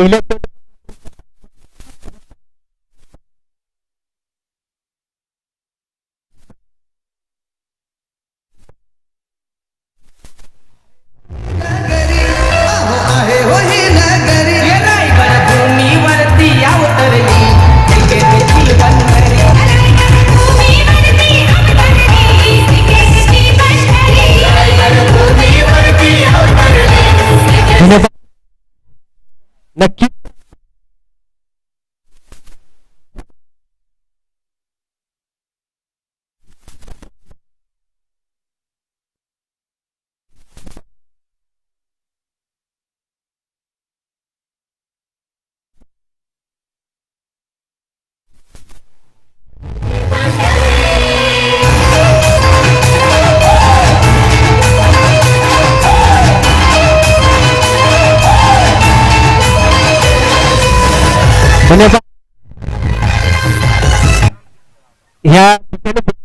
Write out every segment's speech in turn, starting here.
पहिल्या नक्की धन्यवाद. ह्या धन्यवाद.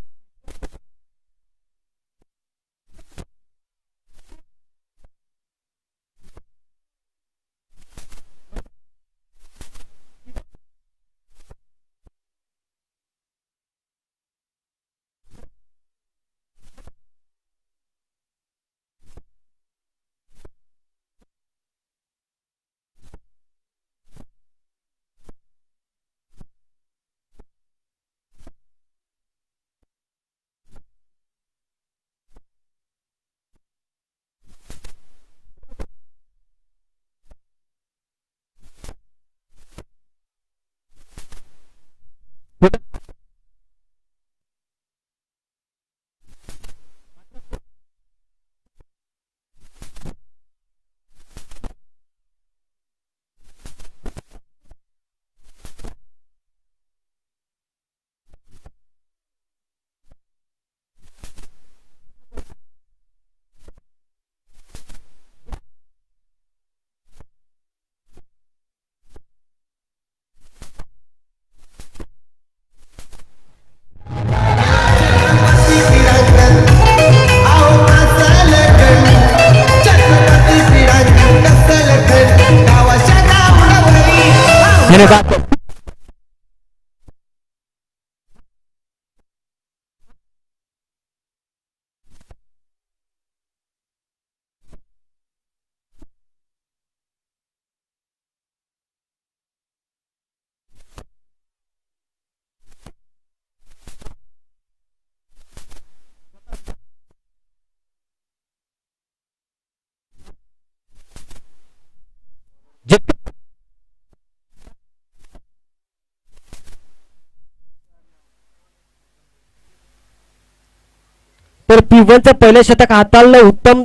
तर P1चं पहिलं शतक हाताळलं उत्तम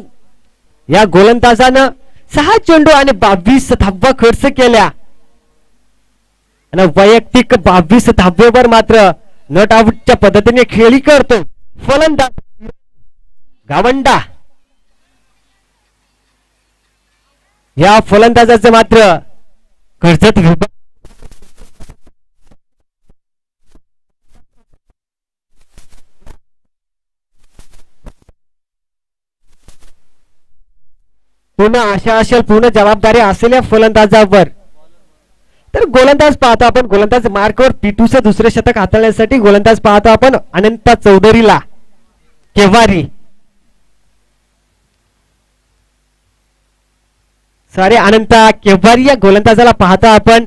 या गोलंदाजानं 6 चेंडू आणि 22 धावा खर्च केल्या आणि वैयक्तिक 22 धावेवर मात्र नॉट आउटच्या पद्धतीने खेळी करतो फलंदाज गावंडा. या फलंदाजाचं मात्र कर्जत विभाग पूर्ण आशा असेल पूर्ण जबाबदारी असेल या फलंदाजावर. तर गोलंदाज पाहतो आपण गोलंदाज मार्कवर P2चं दुसरे शतक हाताळण्यासाठी गोलंदाज पाहतो आपण अनंता चौधरीला केवारी. सारे अनंता केवारी या गोलंदाजाला पाहतो आपण.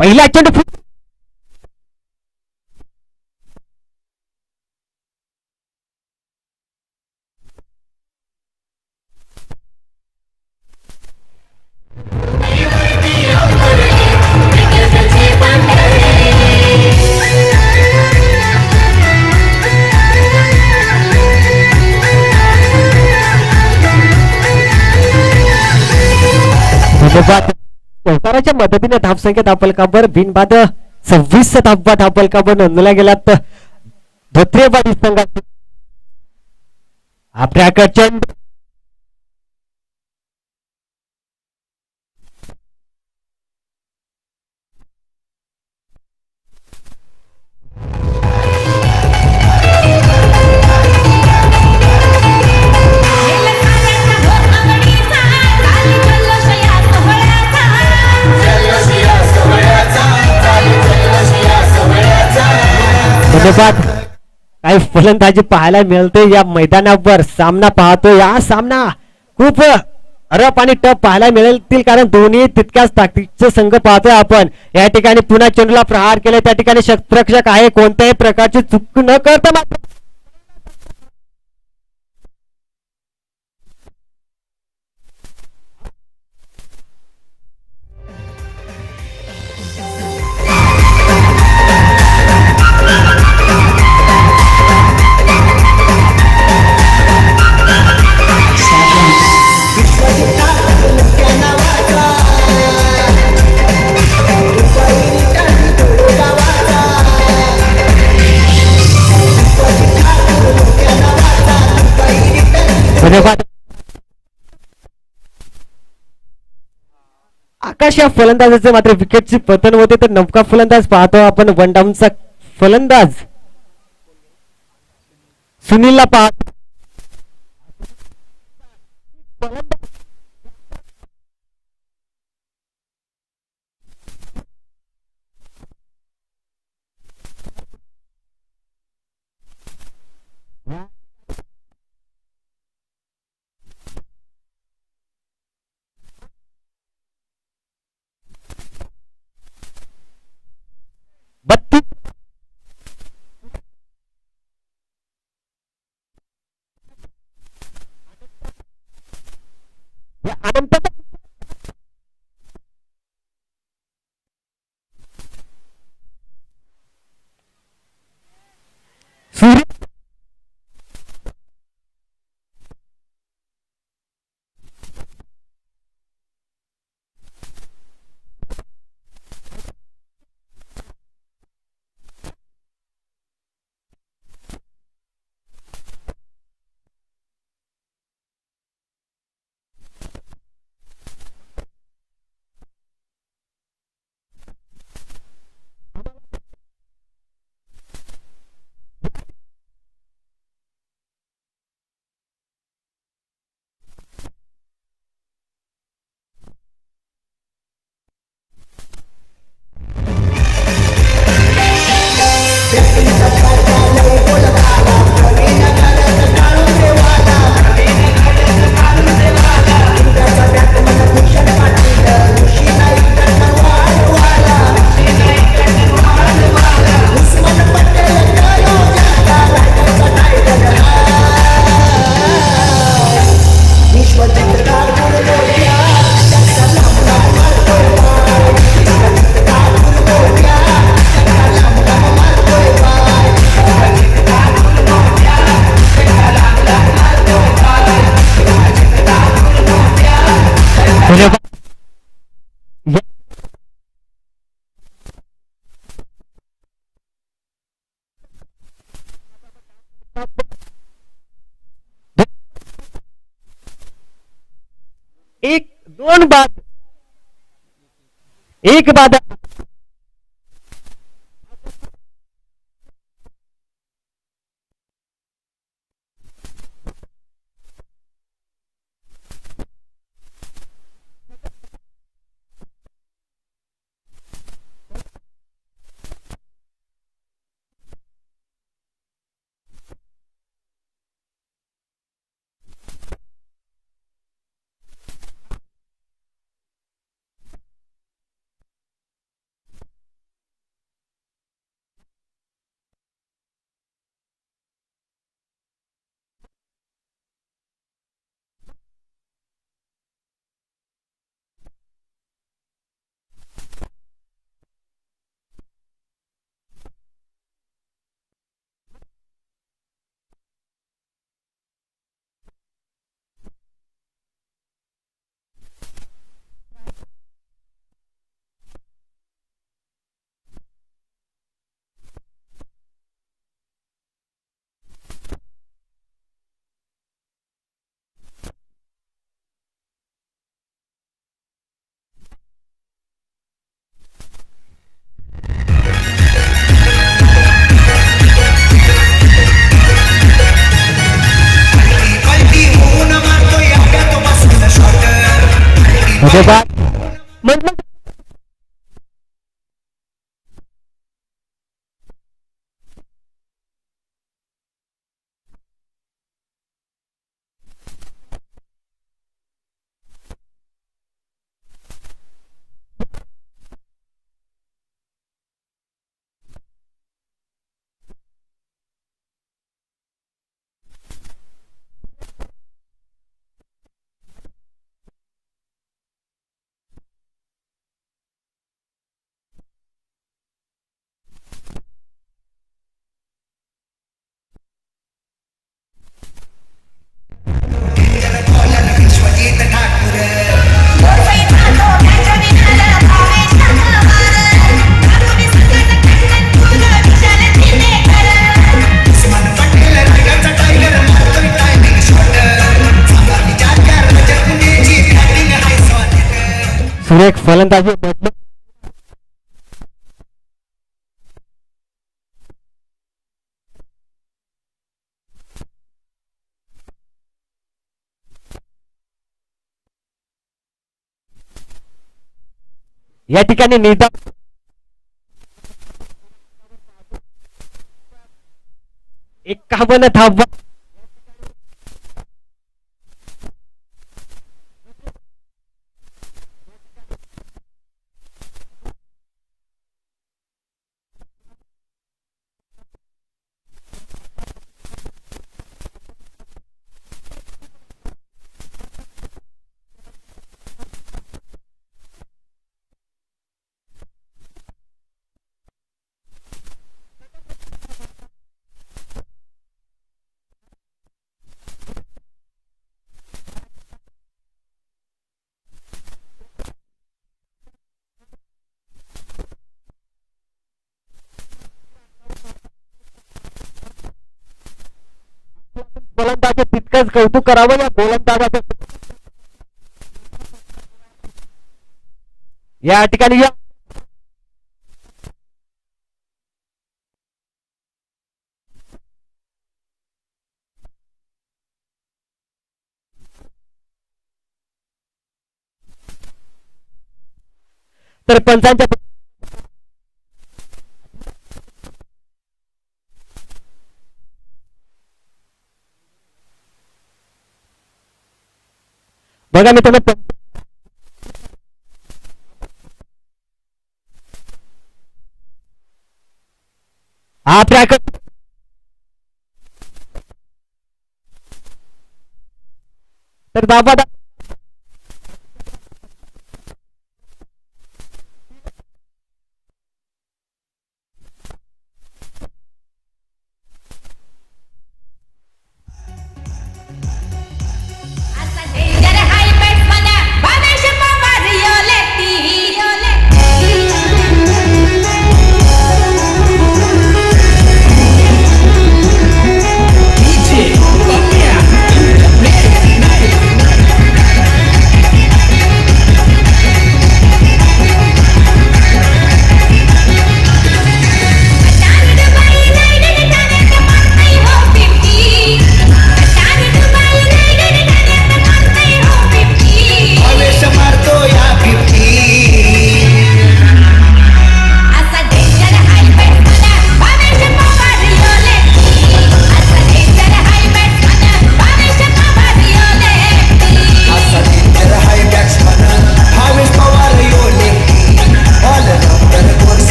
पहिला चेंडू ओंकाराच्या मदतीने धावसंख्या धावफलकावर बिनबाद 26 धावा धावफलकावर नोंदवल्या गेल्यात धोत्रेवाडी संघात. आपल्याकडच्या धन्यवाद. काही फलंदाजी पाहायला मिळते या मैदानावर. सामना पाहतो, या सामना खूप रफ आणि टफ पाहायला मिळतील, कारण दोन्ही तितक्याच ताकदीचे संघ पाहतोय आपण. या ठिकाणी पुन्हा चेंडूला प्रहार केले, त्या ठिकाणी क्षेत्ररक्षक आहे, कोणत्याही प्रकारची चूक न करता मात्र धन्यवाद. आकाश या फलंदाजाचे मात्र विकेटची पतन होते, तर नवका फलंदाज पाहतो आपण. वन डाऊनचा फलंदाज सुनीलला पाहतो. एक दोन बाद, एक बाद. धन्यवाद. मतलब सुरेख फलंदाजी बदलून या ठिकाणी निर्धाव 51 धावा गोलंदाज तितकंच कौतुक करावं या गोलंदाजाचं या ठिकाणी या तर पंचांच्या बघा मित्रांनो हा ट्रॅक तर दाबा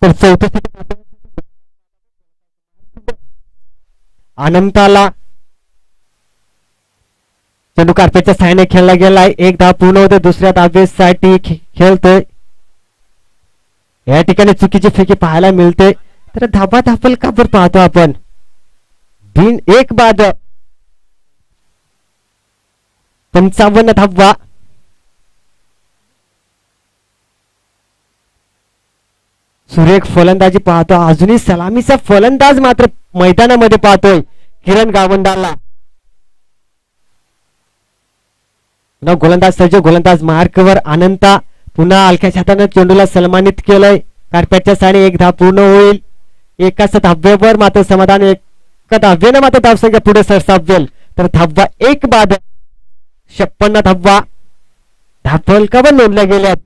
तर चौथ्या अनंताला चेंडू कार्पेटच्या सहाय्याने खेळला गेलाय. एक धाव पूर्ण होते. दुसऱ्या धावेसाठी खेळतोय. या ठिकाणी चुकीची फेकी पाहायला मिळते. तर धाबा धापल का बरं पाहतो आपण बिन एक बाद 55 धावा. सुरेख फलंदाजी पाहतो. अजूनही सलामीचा फलंदाज मात्र मैदानामध्ये पाहतोय किरण गावंडाला. गोलंदाज सज्ज. गोलंदाज मार्कवर. अनंता पुन्हा हलक्या हाताने चेंडूला सन्मानित केलंय. कार्पेटच्या साडी एक धाव पूर्ण होईल. एकाच धाब्यावर मात्र समाधान. एका धाब्याने मात्र धावसंख्या पुढे सरसावेल. तर धावा एक बाद 56 धावा धावफलकावर नोंदल्या गेल्यात.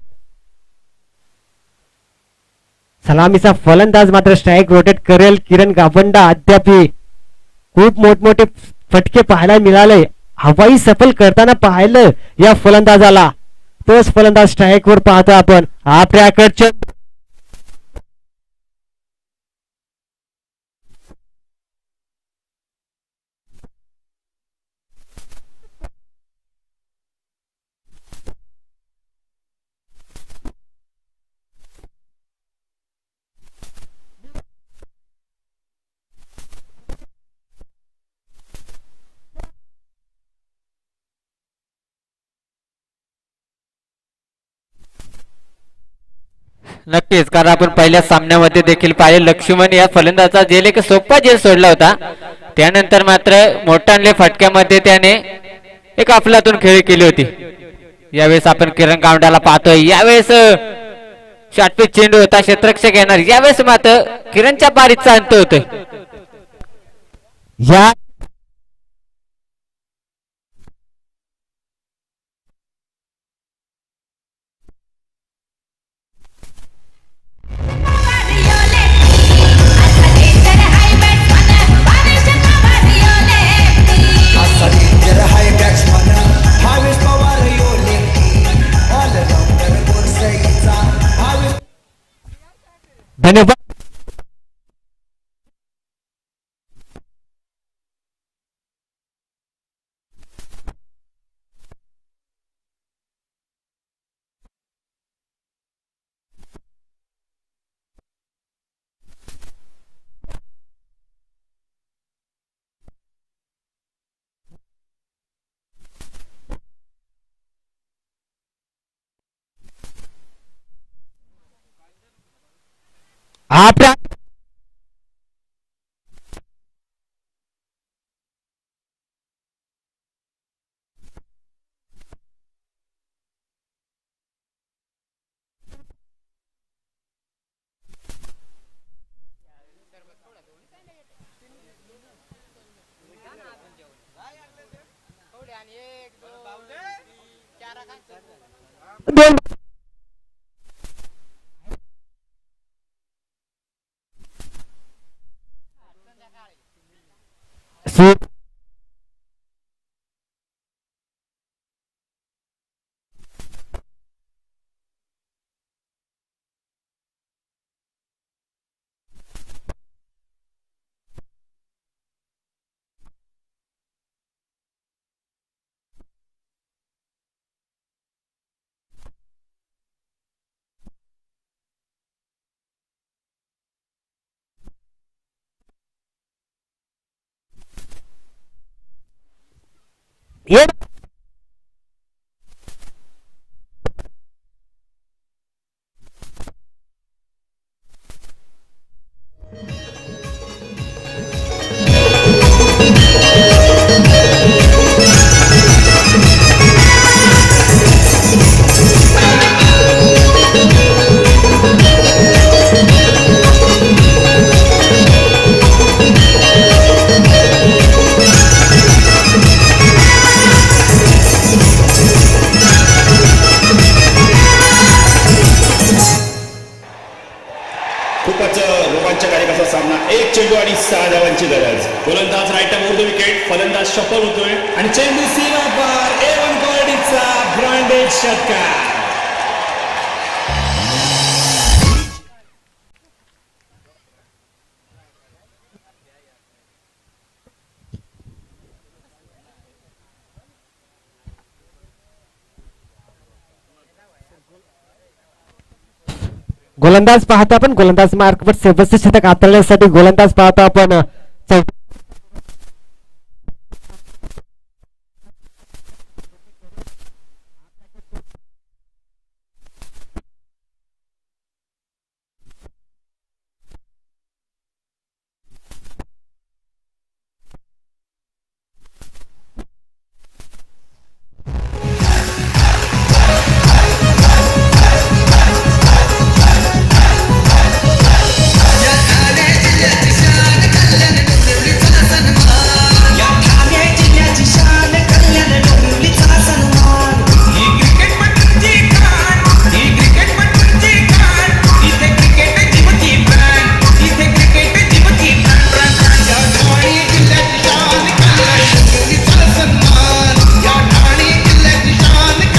सलामीचा फलंदाज मात्र स्ट्राईक रोटेट करेल किरण गावंडा. अद्याप खूप मोठमोठे फटके पाहायला मिळाले. हवाई सफल करताना पाहिलं या फलंदाजाला. तोच फलंदाज स्ट्राईक वर पाहतो आपण. आपल्याकडच्या नक्कीच, कारण आपण पहिल्या सामन्यामध्ये देखील पाहिले लक्ष्मण या फलंदाजा जेल एक सोपा झेल सोडला होता. त्यानंतर मात्र मोठाले फटक्यामध्ये त्याने एक अफलातून खेळी केली होती. यावेळेस आपण किरण गावंड्याला पाहतोय. यावेळेस शॉर्टपिच चेंडू होता, क्षेत्ररक्षक येणार. यावेळेस मात्र किरणच्या बारीचा अंत होतोय. या धन्यवाद. आपल्या दोन एक खूपच रोमांचकारी असा सामना. एक चेंडू आणि 6 धावांची गरज. गोलंदाज राईट ओव्हर द विकेट, फलंदाज शफल होतोय आणि चेंडू सीमा पार. एवन कॉर्डीचा ब्रँडेड षटकार. गोलंदाज पाहतो आपण. गोलंदाज मार्कवर 67 षटक हाताळण्यासाठी गोलंदाज पाहतो आपण.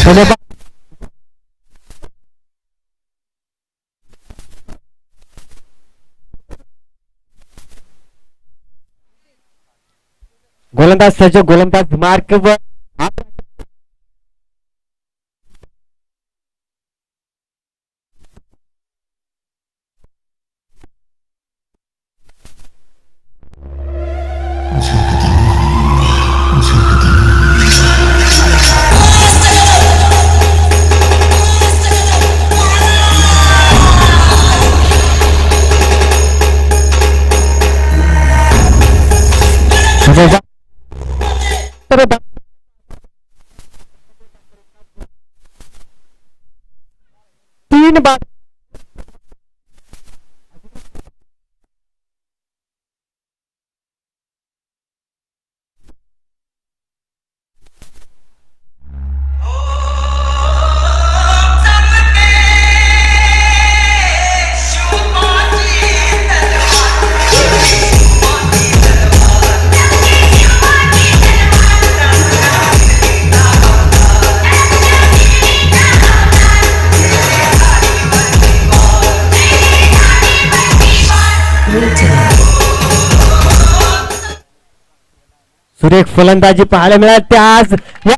धन्यवाद. गोलंदाज सज्ज. गोलंदाज मार्कवर तर 3 बाद सुरेख फलंदाजी पाहायला मिळाली आज या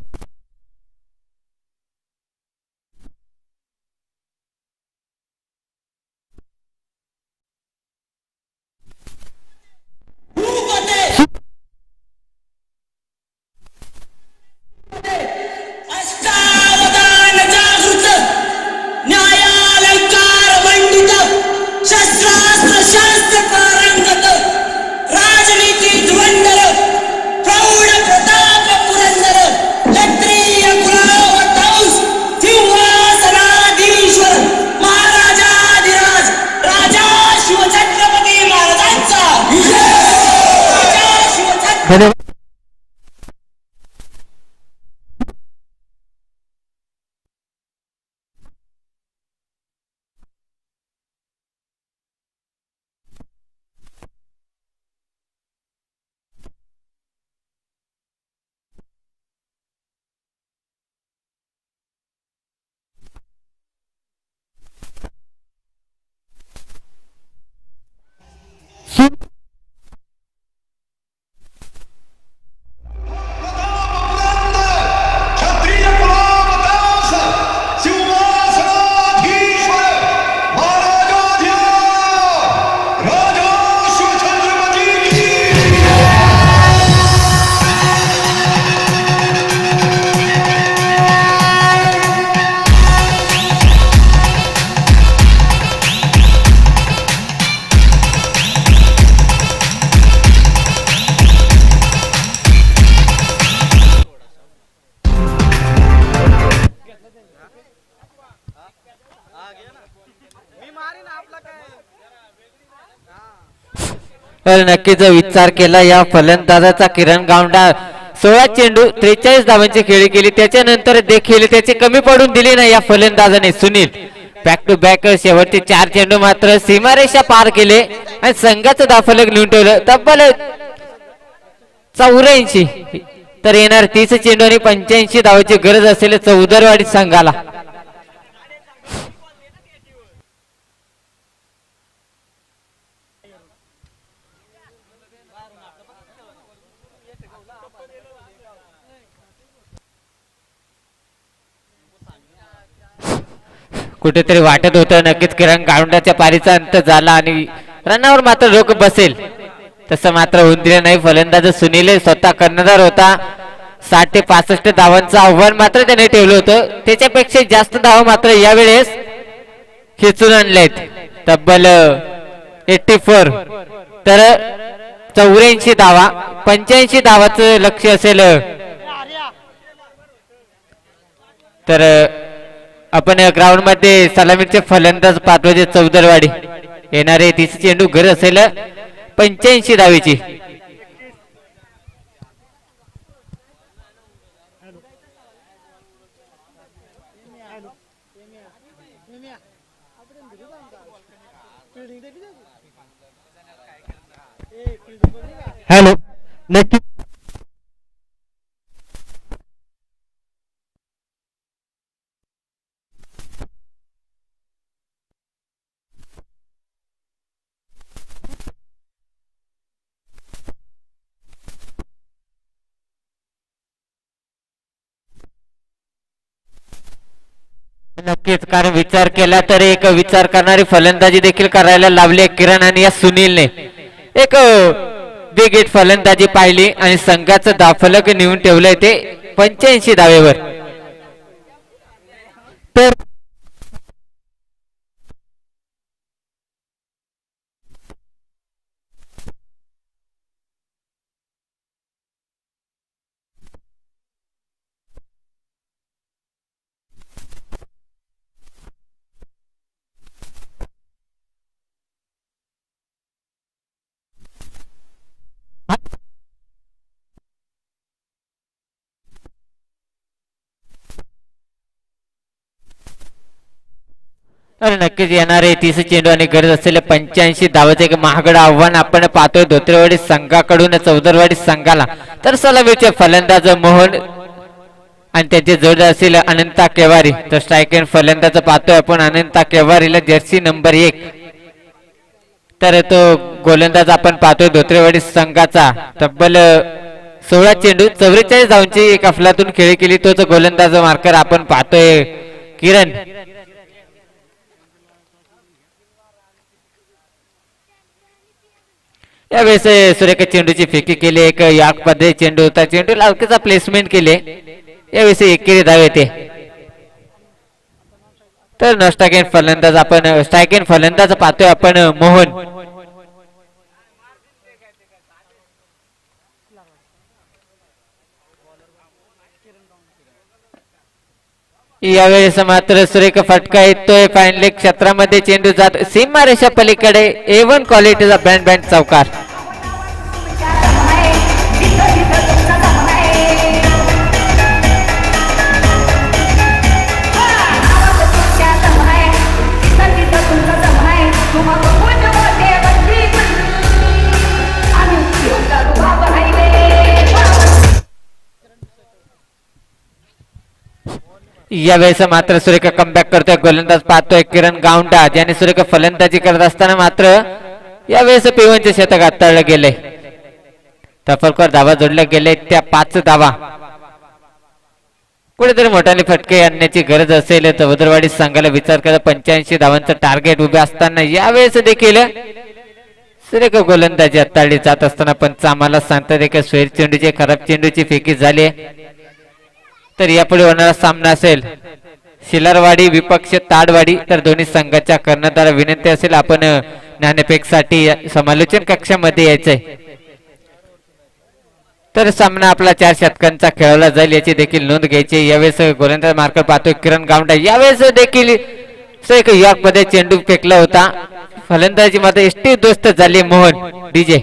अष्टावधान जागृत न्यायालंकार मंडित शस्त्रास्त्र शास्त्र पारंगत राजनीती धुरंधर प्रौढ प्रताप पुरंदर क्षत्रिय कुलावतंस सिंहासनाधीश्वर महाराजाधिराज राजा शिवछत्रपती महाराजांचा राजा शिवछत्रपती धन्यवाद क्षत्रिय कुलावतंस सिंहासनाधीश्वर महाराजाधिराज राजा शिवछत्रपती की तर नक्कीच विचार केला या फलंदाजाचा किरण गावंडा 16 चेंडू 43 धावांची खेळी केली त्याच्यानंतर देखील त्याचे कमी पडून दिले नाही या फलंदाजाने सुनील बॅक टू बॅक शेवटचे 4 चेंडू मात्र सीमारेषा पार केले आणि संघाचं धावफलक लिहून ठेवलं तब्बल 84 तर येणार 30 चेंडू आणि 85 धावांची गरज असेल चौदरवाडी संघाला कुठेतरी वाटत होतं नक्कीच किरण गावंड्याच्या पारीचा अंत झाला आणि रनावर मात्र रोख बसेल तसं मात्र होऊन दिलं नाही फलंदाज सुनील स्वतः कर्णधार होता 60 ते 65 धावांचं आव्हान मात्र त्याने ठेवलं होतं त्याच्यापेक्षा जास्त धावा मात्र यावेळेस खेचून आणलेत तब्बल 84 तर 84 धावा 85 धावाचं लक्ष असेल तर आपण ग्राउंड मध्ये सलामीचे फलंदाज पाठवायचे चौदरवाडी येणारे 30 चेंडू घर असेल 85 धावेची हॅलो नक्की नक्कीच कारण विचार केला तर एक विचार करणारी फलंदाजी देखील करायला लावली किरण आणि या सुनीलने एक बिग हिट फलंदाजी पाहिली आणि संघाचं धावफलक नेऊन ठेवलंय ते 85 धावेवर तर अरे नक्कीच येणारे 30 चेंडू आणि गरज असलेले 85 धावाचे एक महागडं आव्हान आपण पाहतोय धोत्रेवाडी संघाकडून चौदरवाडी संघाला. तर सलामीचे फलंदाज मोहन आणि त्याचे जोडदार असलेले अनंता केवारी. तर स्ट्राईक एंड फलंदाज पाहतोय आपण अनंता केवारीला जर्सी नंबर 1. तर तो गोलंदाज आपण पाहतोय धोत्रेवाडी संघाचा तब्बल 16 चेंडू 44 धावांची एक अफलातून खेळी केली. तोच गोलंदाज मार्कर आपण पाहतोय किरण. यावेळेस सुरेख चेंडूची फेकी केली. एक याक पद्धती चेंडू होता. चेंडू लावकीचा प्लेसमेंट केले. यावेळेस एकेरी धाव येते. तर न स्ट्राईक एंड फलंदाज आपण स्ट्राईक एंड फलंदाज पाहतोय आपण मोहन. यावेळेस मात्र सुरेख फटका येतोय. फाईन लेग क्षेत्रामध्ये चेंडू जात सीमारेषा पलीकडे A1 क्वालिटीचा बँड बँड चौकार. यावेळेस मात्र सुरेख कमबॅक करतोय. गोलंदाज पाहतोय किरण गावंडा ज्याने सुरेख फलंदाजी करत असताना मात्र यावेळेस P1चे शतक हाताळलं गेले. तफलकर धावा जोडल्या गेले. त्या 5 धावा कुठेतरी मोठाले फटके आणण्याची गरज असेल. चौदरवाडी संघाला विचार करत 85 धावांचं टार्गेट उभे असताना यावेळेस देखील सुरेख गोलंदाजी हाताळली जात असताना पंच आम्हाला सांगतात की सोयर चेंडूची खराब चेंडूची फेकी झाली. तर यापुढे होणारा सामना असेल शिलारवाडी विपक्ष ताडवाडी. तर दोन्ही संघाच्या कर्णधार विनंती असेल आपण नाणेफेकसाठी समालोचन कक्षामध्ये यायचंय. तर सामना आपला 4 षटकांचा खेळवला जाईल याची देखील नोंद घ्यायची. यावेळेस गोलंदाज मार्कर पाहतोय किरण गावंडा. यावेळेस देखील एक यॉर्क मध्ये चेंडू फेकला होता. फलंदाजी मध्ये एसटी दोस्त झाले मोहन डीजे.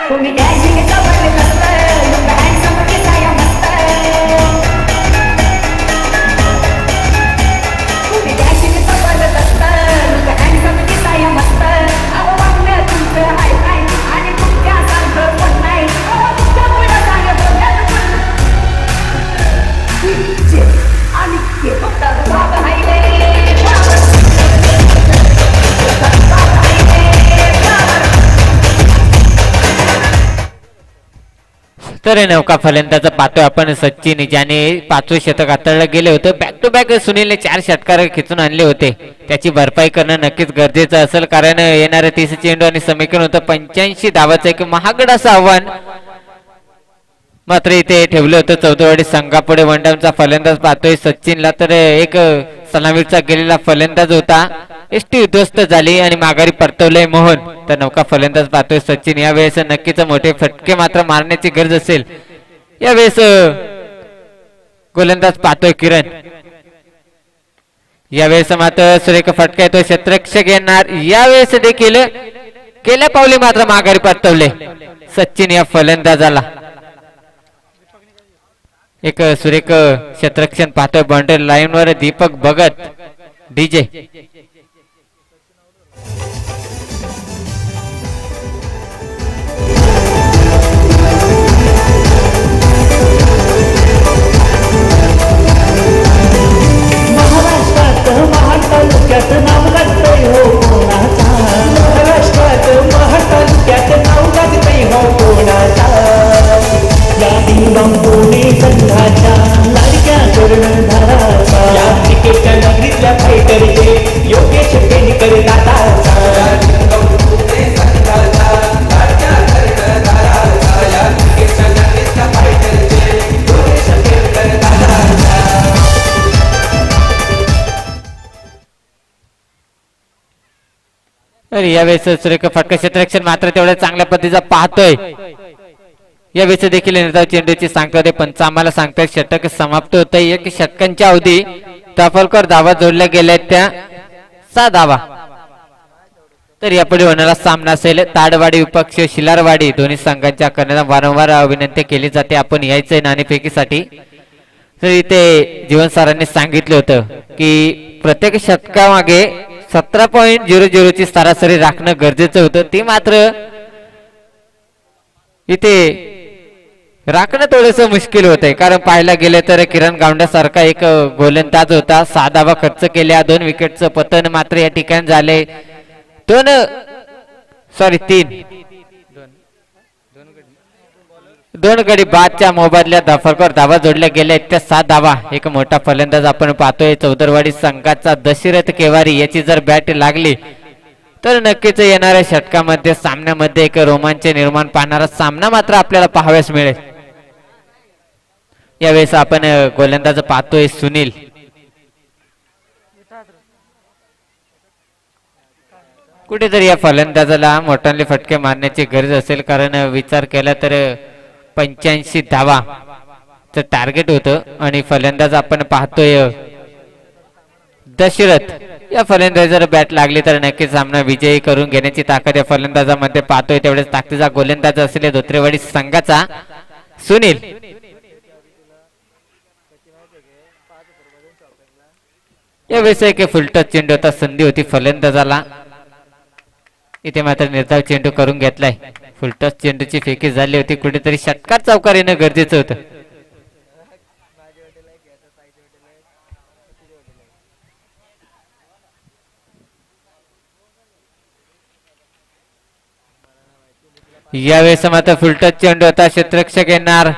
तुम्ही द्यायची की जबरदस्त लोक हँडसम की साया मस्त. तुम्ही द्यायची की जबरदस्त लोक हँडसम की साया मस्त. अहो वागणं तुमचं हाय काय आणि तुमच्यासारखं कोण नाही. अहो तुमच्या पुढं सांगा बोलण्यात आणि ते फक्त भाग हायवे. तर नौका फलंदाज पाहतोय आपण सचिन ज्याने 5वे शतक हाताळलं गेले होते. बॅक टू बॅक सुनीलने 4 षटकार खिचून आणले होते. त्याची भरपाई करणं नक्कीच गरजेचं असेल कारण येणारे 30 चेंडू आणि समीकरण होतं 85 धावाचं एक महागड असं आव्हान मात्र इथे ठेवलं होतं. चौदरवाडी संघापुढे वनडाऊनचा फलंदाज पाहतोय सचिनला. तर एक सलामीचा गेलेला फलंदाज होता एसटी उद्ध्वस्त झाली आणि माघारी परतवलंय मोहन. तर नौका फलंदाज पाहतोय सचिन. यावेळेस नक्कीच मोठे फटके मात्र मारण्याची गरज असेल. यावेळेस गोलंदाज पाहतोय किरण. यावेळेस मात्र सुरेख फटका येतोय क्षेत्ररक्षक येणार. यावेळेस देखील गेल्या पावली मात्र माघारी परतवले सचिन या फलंदाजाला. एक सुरेख क्षेत्ररक्षण पाहतोय बाउंड्री लाईन वर दीपक भगत डीजे. महाराष्ट्रात महातालुक्यात नाव लागतंय हो कोणाचा. महाराष्ट्रात महातालुक्यात नाव लागतंय हो कोणाचा. या पुणे संघाच्या लाडक्या कर्णधाराचा. या क्रिकेटच्या नगरीतल्या फायटरचे योगेश पेनकर दादाचा. तर यावेळेस सुरेख फटका क्षेत्ररक्षण मात्र तेवढ्या चांगल्या पद्धतीचा पाहतोय. यावेळेस देखील निर्धाव चेंडूची सांगतो पंच आम्हाला सांगतात षटक समाप्त होत आहे. 1 षटकांच्या अवधी तफलकर धावा जोडल्या गेल्या त्या 6 धावा. तर यापुढे होणारा सामना असेल ताडवाडी विपक्ष शिलारवाडी. दोन्ही संघांच्या करण्याला वारंवार विनंती केली जाते आपण यायचंय नाणेफेकीसाठी. तर इथे जीवन सरांनी सांगितलं होतं की प्रत्येक षटकामागे 17.00 ची सरासरी राखणं गरजेचं होतं. ती मात्र इथे राखणं थोडस मुश्किल होतंय, कारण पाहायला गेलं तर किरण गावंड्यासारखा एक गोलंदाज होता. 6 धावा खर्च केल्या. 2 विकेटचं पतन मात्र या ठिकाणी झाले. 2 गडी बादच्या मोबदल्यात फरकावर धावा जोडल्या गेल्या. त्या 7 धावा. एक मोठा फलंदाज आपण पाहतोय चौदरवाडी संघाचा दशरथ केवारी. याची जर बॅट लागली तर नक्कीच येणाऱ्या षटकामध्ये सामन्यामध्ये एक रोमांच निर्माण पाहणारा सामना मात्र आपल्याला पाहाव्यास मिळेल. यावेळेस आपण गोलंदाज पाहतोय सुनील. कुठेतरी या फलंदाजाला मोठाले फटके मारण्याची गरज असेल, कारण विचार केला तर 85 धावा टार्गेट होतं आणि फलंदाज आपण पाहतोय दशरथ. या फलंदाजाला बॅट लागली तर नक्कीच सामना विजयी करून घेण्याची ताकद या फलंदाजामध्ये पाहतोय. तेवढेच ताकदीचा गोलंदाज असलेल्या धोत्रेवाडी संघाचा सुनील. यावेळेस एक फुलटच चेंडू होता. संधी होती फलंदाजाला. इथे मात्र निर्धाव चेंडू करून घेतलाय. फुलटच चेंडूची फेकी झाली होती. कुठेतरी षटकार चौकार येणं गरजेचं होतं. यावेळेस मात्र फुलटच चेंडू होता. क्षेत्ररक्षक येणार.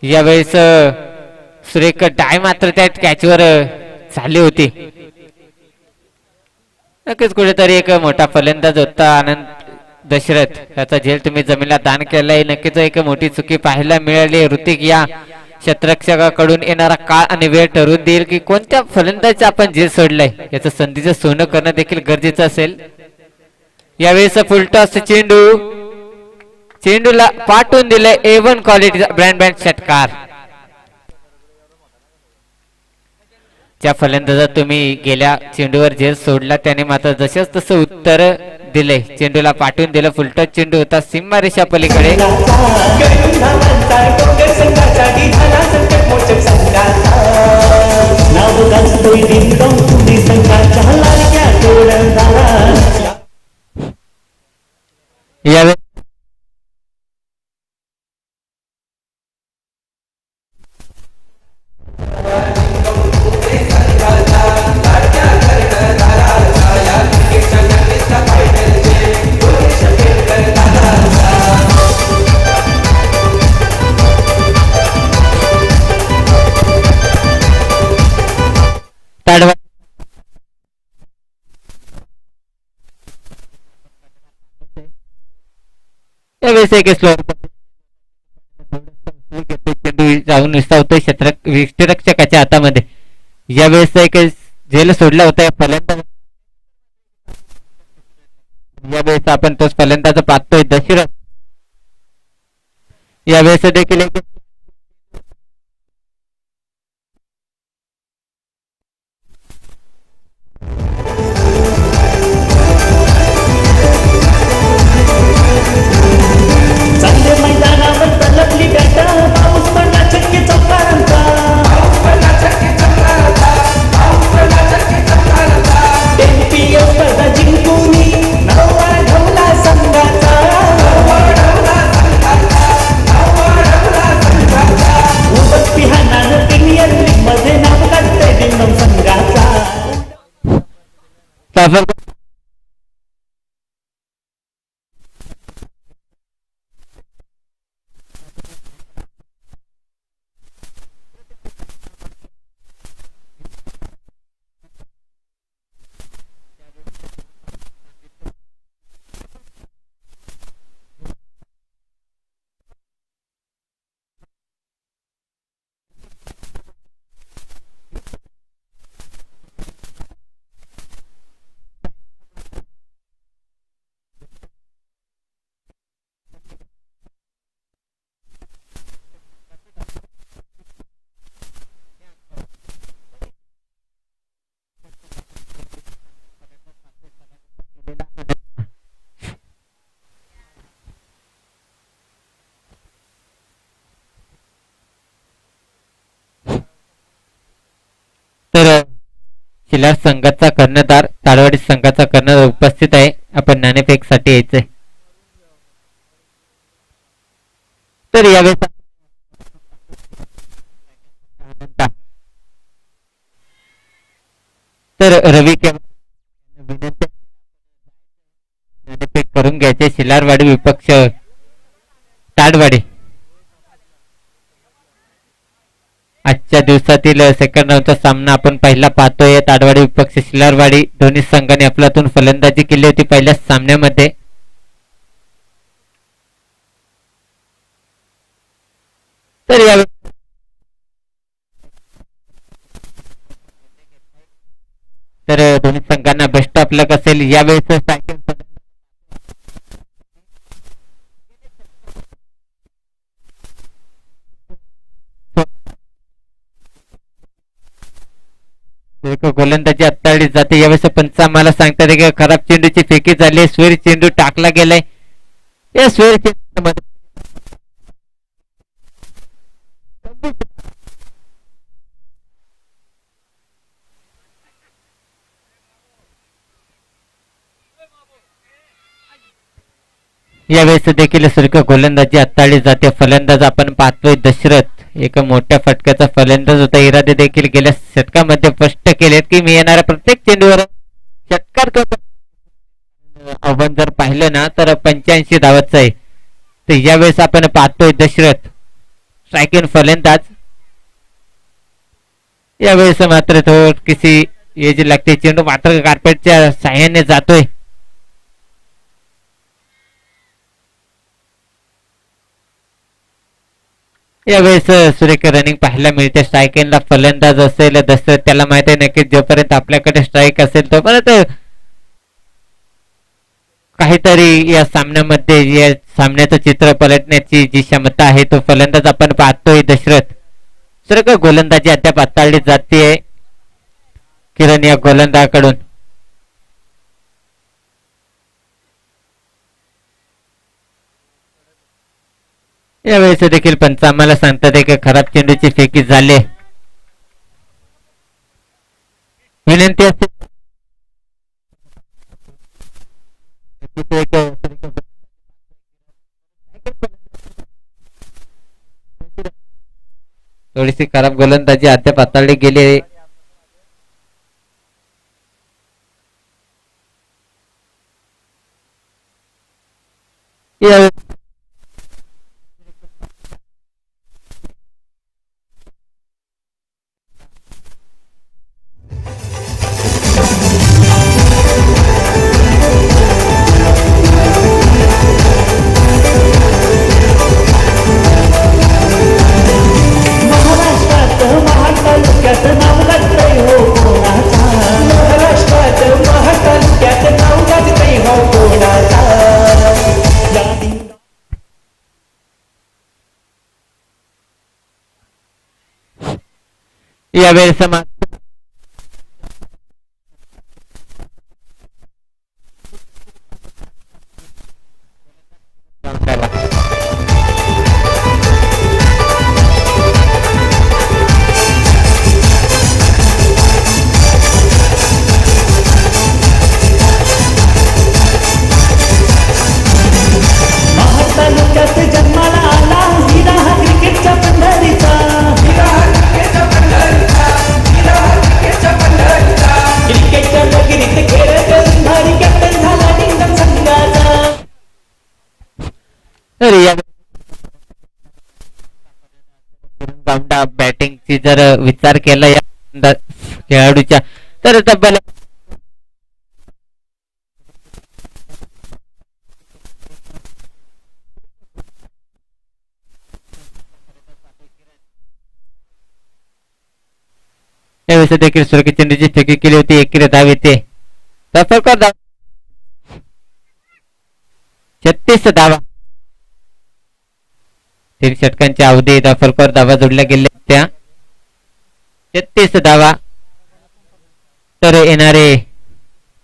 यावेळेस सुरेख डाय मात्र त्या कॅचवर झाली होती. नक्कीच कुठेतरी एक मोठा फलंदाज होता आनंद दशरथ. याचा झेल तुम्ही जमिनीला दान केलाय. नक्कीच एक मोठी चुकी पाहायला मिळाली. ऋतिक या क्षेत्ररक्षकाकडून येणारा काळ आणि वेळ ठरवून देईल की कोणत्या फलंदाजाचं आपण झेल सोडलंय. याचं संधीचं सोनं करणं देखील गरजेचं असेल. यावेळेस फुलटॉस चेंडूला पाठवून दिलंय A1 क्वालिटीचा ब्रँड षटकार. ज्या फलंदाजात तुम्ही गेल्या चेंडूवर झेल सोडला त्याने मात्र जशाच तसं उत्तर दिले. चेंडूला पाठवून दिलं. फुलटॉस चेंडू होता सीमारेषा पलीकडे. यावेळी जाऊन विसावतोय क्षेत्ररक्षकाच्या हातामध्ये. यावेळेस एक झेल सोडला होता फलंदाज. यावेळेस आपण तोच फलंदाज पाहतोय दशरथ. यावेळेस देखील एक तर शिलार संघाचा कर्णधार ताडवाडी संघाचा कर्णधार उपस्थित आहे. आपण नाणेफेक साठी यायचंय. तर यावेळेस तर रवी विनंती नाणेफेक करून घ्यायचे. शिलारवाडी विपक्ष ताडवाडी. आजच्या दिवसातील सेकंड राऊंडचा सामना आपण पहिला पाहतोय. ताडवाडी विपक्ष शिलारवाडी दोन्ही संघांनी अफलातून फलंदाजी केली होती पहिल्या सामन्यामध्ये. तर या तर दोन्ही संघांना बेस्ट ऑफ लक असेल. यावेळेस गोलंदाजी हाताळली जाते. यावेळेस पंच आम्हाला सांगतात की खराब चेंडूची फेकी झाली. स्वेर चेंडू टाकला गेलाय. या स्वेर चेंडू यावेळेस देखील सुरेख गोलंदाजी हाताळली जाते. फलंदाज आपण पाहतोय दशरथ. एक मोठ्या फटक्याचा फलंदाज होता. इरादे देखील गेल्या षटकामध्ये स्पष्ट केलेत की मी येणाऱ्या प्रत्येक चेंडूवर षटकार करतो. आव्हान जर पाहिलं ना तर 85 धावाचं आहे. तर यावेळेस आपण पाहतोय दशरथ स्ट्रायकिंग फलंदाज. यावेळेस मात्र थोडीशी एज लागते. चेंडू मात्र कार्पेटच्या साह्याने जातोय. यावेळेस सुरेख रनिंग पाहायला मिळते. स्ट्रायकिंगला फलंदाज असेल दशरथ. त्याला माहिती आहे नक्की जोपर्यंत आपल्याकडे स्ट्राईक असेल तोपर्यंत काहीतरी या सामन्यामध्ये या सामन्याचं चित्र पलटण्याची जी क्षमता आहे तो फलंदाज आपण पाहतोय दशरथ. सुरेख गोलंदाजी अद्याप हाताळली जाते किरण या गोलंदाजाकडून. यावेळेस देखील पंच आम्हाला सांगतात की खराब चेंडूची फेकी झाली. विनंती असते थोडीशी खराब गोलंदाजी अद्याप हाताळली गेली. महाराष्ट्रात महाड तालुक्यात नाव गाजतंय हो कोणाचा. महाराष्ट्रात महाड तालुक्यात नाव गाजतंय हो कोणाचा. यावेळेस महाड तालुक्यात जन्माला आला हिरा हा क्रिकेटच्या पंढरीचा. क्रिकेटच्या नगरीत खेळत भारी कॅप्टन झाला डिंगम संघाचा. तर या बॅटिंगची जर विचार केला या खेळाडूच्या तर तब्बल यावेळेस देखील सुरक्षित चेंडूची फेकी केली होती. एकीने धाव येते. 36 धावा 3 षटकांच्या अवधी. दफलकर धावा जोडल्या गेल्या त्या 36 धावा. तर येणारे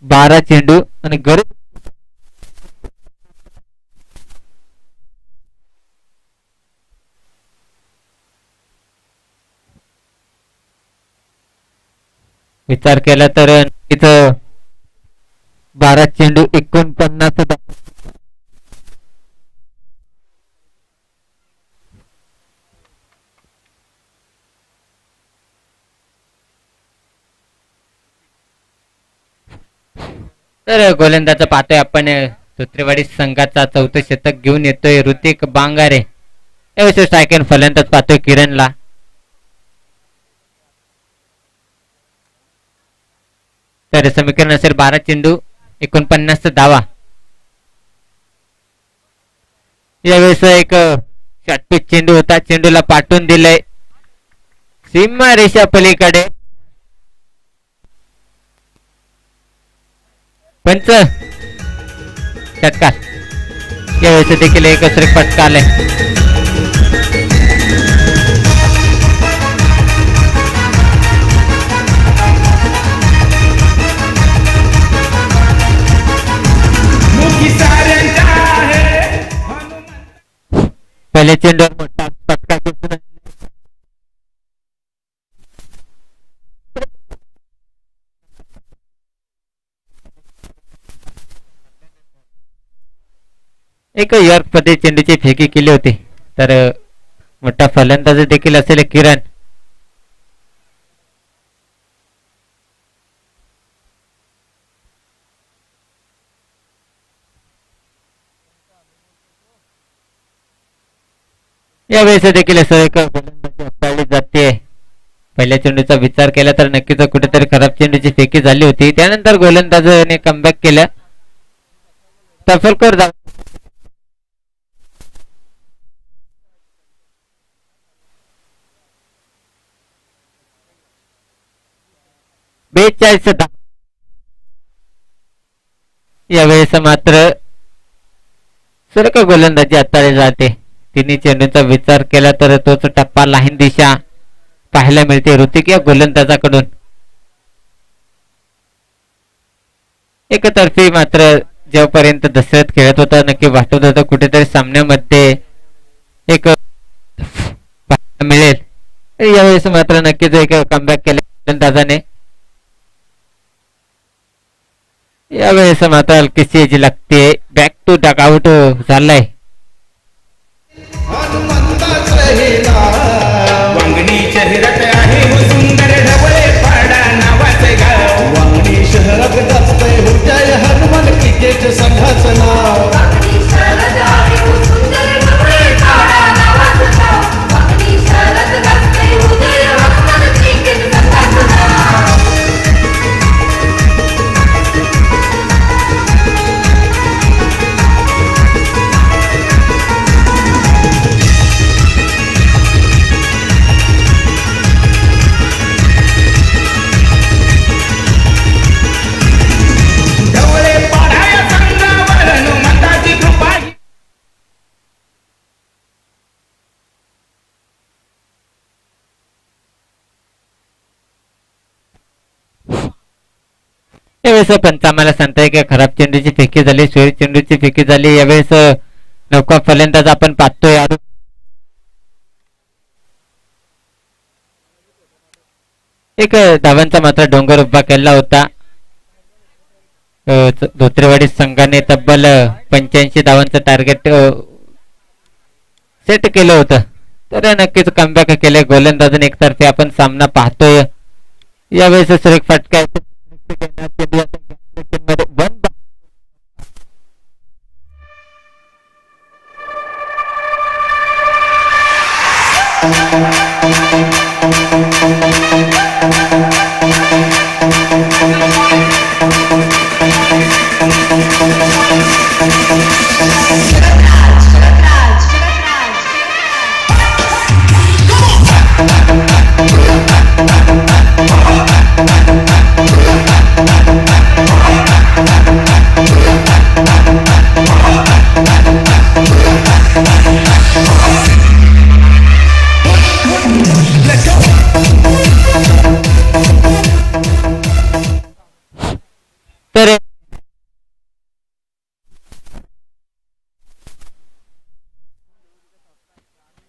12 चेंडू आणि गरज विचार केला तर इथं 12 चेंडू 49 तर गोलंदाज पाहतोय आपण धोत्रेवाडी संघाचा चौथं शतक घेऊन येतोय ऋतिक बांगारे. यावेळी स्ट्रायक एंड फलंदाज पाहतोय किरणला. तर समीकरण असेल 12 चेंडू 49 धावा. यावेळेस एक शॉर्टपिच चेंडू होता, चेंडूला पाठवून दिलंय सीमा रेषा पलीकडे. पंच षटकार. यावेळेस देखील एक श्रेक फटका आलाय. पहिले चेंडूवर मोठा फटका दिसून एक यॉर्क मध्ये चेंडूची फेकी केली होती. तर मोठा फलंदाज देखील असेल किरण. यावेळेस देखील असं एक गोलंदाजी हाताळली जाते. पहिल्या चेंडूचा विचार केला तर नक्कीच कुठेतरी खराब चेंडूची फेकी झाली होती. त्यानंतर गोलंदाजाने कमबॅक केलं. तफलकर 42 यावेळेस मात्र सरक गोलंदाजी हाताळली जाते. तिन्ही चेंडूंचा विचार केला तर तोच टप्पा लाईन दिशा पाहायला मिळते ऋतिक या गोलंदाजाकडून. एकतर्फी मात्र जेव्हापर्यंत दशरथ खेळत होता नक्की वाटत होतं कुठेतरी सामन्यामध्ये एक मिळेल. यावेळेस मात्र नक्कीच एक कमबॅक केले गोलंदाजाने. यावेळेस मात्र हलकीशी जी लागते. बॅक टू डकआउट झालाय. हनुमंताच रहिला वांगणी शहरात आहे हो सुंदर ढवळे पाडा नावाचे गाव. वांगणी शहरात गाजतंय हो जय हनुमान क्रिकेट संघाचं नाव. यावेळेस पंच आम्हाला सांगताय की खराब चेंडूची फेकी झाली, सोयी चेंडूची फेकी झाली. यावेळेस नौका फलंदाज आपण पाहतोय एक धावांचा मात्र डोंगर उभा केला होता. धोत्रेवाडी संघाने तब्बल 85 धावांचं टार्गेट सेट केलं होतं. तर नक्कीच कमबॅक केले गोलंदाजाने एकतर्फे आपण सामना पाहतोय. यावेळेस सुरेख फटका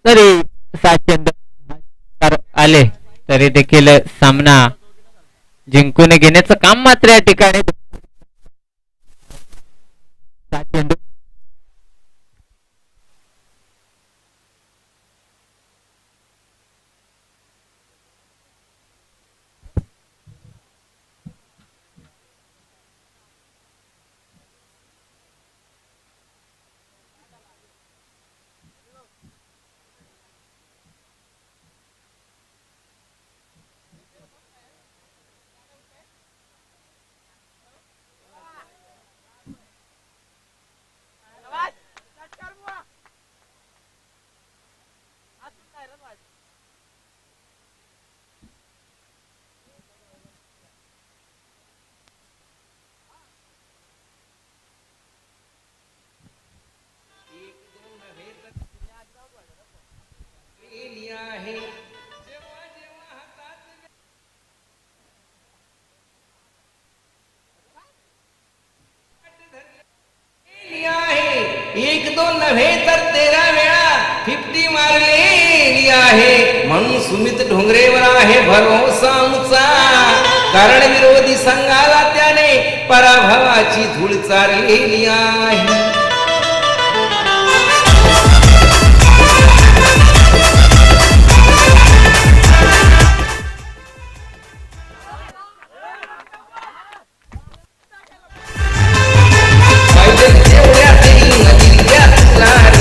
तरी 7 चेंडू आले तरी देखील सामना जिंकून घेण्याचं काम मात्र या ठिकाणी चेंडू एक दोन नव्हे तर 13 वेळा 50 मारलेली आहे. म्हणून सुमित ढोंगरेवर आहे भरोसा आमचा, कारण विरोधी संघाला त्याने पराभवाची धूळ चारलेली आहे. पाहिजे तेवढ्या तीन दिल्यात लाड,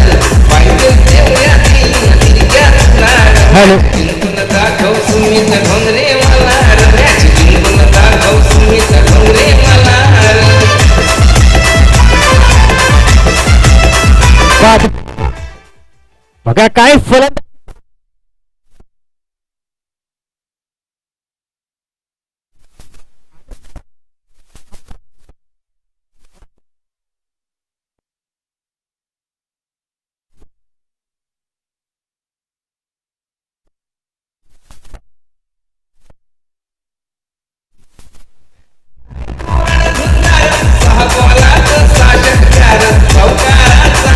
पाहिजे तेवढ्या तीन दिल्यात लाड. हॅलो जिंकून दाखव सुमित ढोंगरे मला, रम्याची जिंकून दाखव सुमित ढोंगरे मला. बाद. बघा काय फलंदाज सहा बॉलात 6 षटकार, चौकाराचा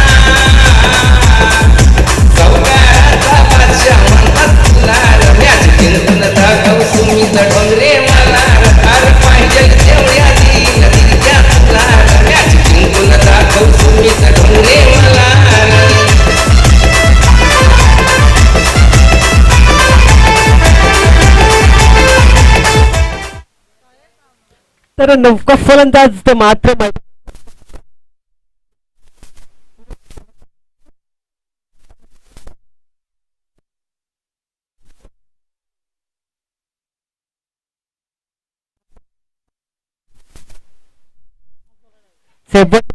बादशाह म्हणतात तुला. रम्याची जिंकून दाखव सुमित ढोंगरे मला, अरे पाहिजे तेवढ्या तीन दिल्यात तुला. रम्याची जिंकून दाखव सुमित ढोंगरे मला. तर नौका फलंदाज तर मात्र सेबत